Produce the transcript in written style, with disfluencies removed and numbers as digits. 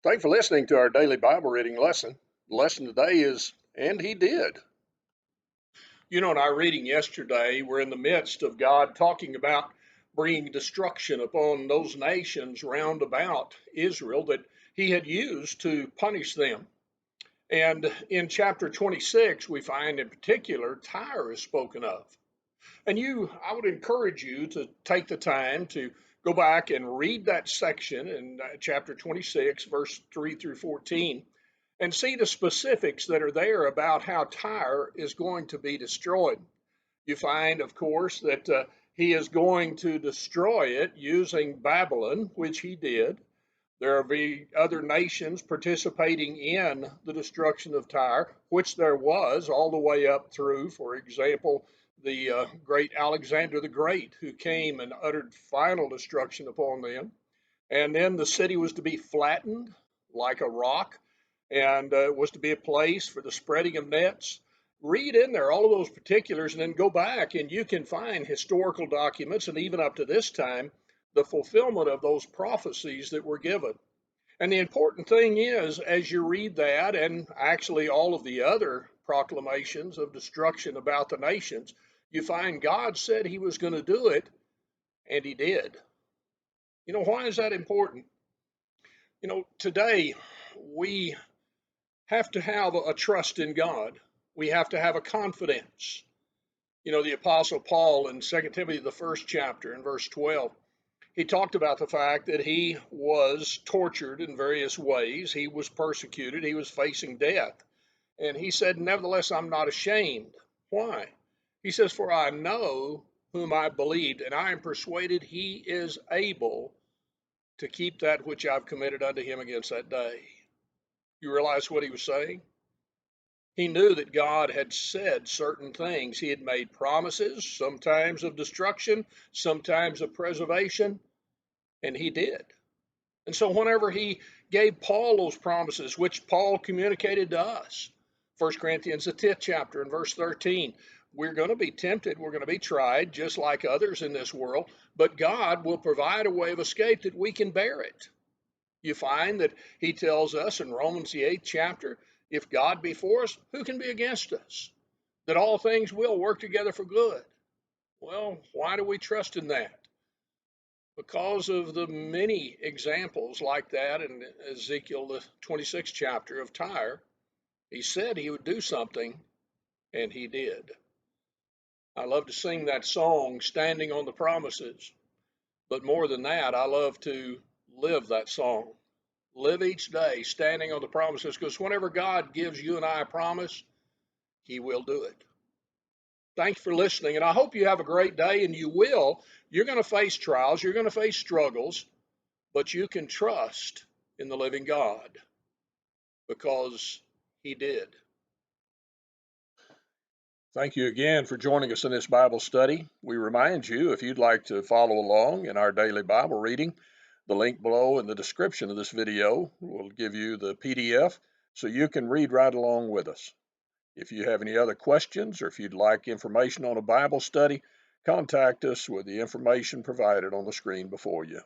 Thanks for listening to our daily Bible reading lesson. The lesson today is, and he did. In our reading yesterday, we're in the midst of God talking about bringing destruction upon those nations round about Israel that he had used to punish them. And in chapter 26, we find in particular Tyre is spoken of. And I would encourage you to take the time to go back and read that section in chapter 26, verse 3 through 14, and see the specifics that are there about how Tyre is going to be destroyed. You find, of course, that he is going to destroy it using Babylon, which he did. There will be other nations participating in the destruction of Tyre, which there was all the way up through, for example, the great Alexander the Great, who came and uttered final destruction upon them. And then the city was to be flattened like a rock and was to be a place for the spreading of nets. Read in there all of those particulars and then go back and you can find historical documents and even up to this time, the fulfillment of those prophecies that were given. And the important thing is, as you read that and actually all of the other proclamations of destruction about the nations, you find God said he was going to do it, and he did. Why is that important? Today we have to have a trust in God. We have to have a confidence. The Apostle Paul in 2 Timothy, the first chapter, in verse 12, he talked about the fact that he was tortured in various ways. He was persecuted. He was facing death. And he said, nevertheless, I'm not ashamed. Why? He says, for I know whom I believed, and I am persuaded he is able to keep that which I've committed unto him against that day. You realize what he was saying? He knew that God had said certain things. He had made promises, sometimes of destruction, sometimes of preservation, and he did. And so whenever he gave Paul those promises, which Paul communicated to us, 1 Corinthians, the 10th chapter, and verse 13, we're going to be tempted, we're going to be tried, just like others in this world, but God will provide a way of escape that we can bear it. You find that he tells us in Romans, the 8th chapter, if God be for us, who can be against us? That all things will work together for good. Well, why do we trust in that? Because of the many examples like that in Ezekiel, the 26th chapter of Tyre. He said he would do something, and he did. I love to sing that song, Standing on the Promises. But more than that, I love to live that song. Live each day standing on the promises, because whenever God gives you and I a promise, he will do it. Thanks for listening, and I hope you have a great day, and you will. You're going to face trials, you're going to face struggles, but you can trust in the living God because he did. Thank you again for joining us in this Bible study. We remind you, if you'd like to follow along in our daily Bible reading, the link below in the description of this video will give you the PDF so you can read right along with us. If you have any other questions or if you'd like information on a Bible study, contact us with the information provided on the screen before you.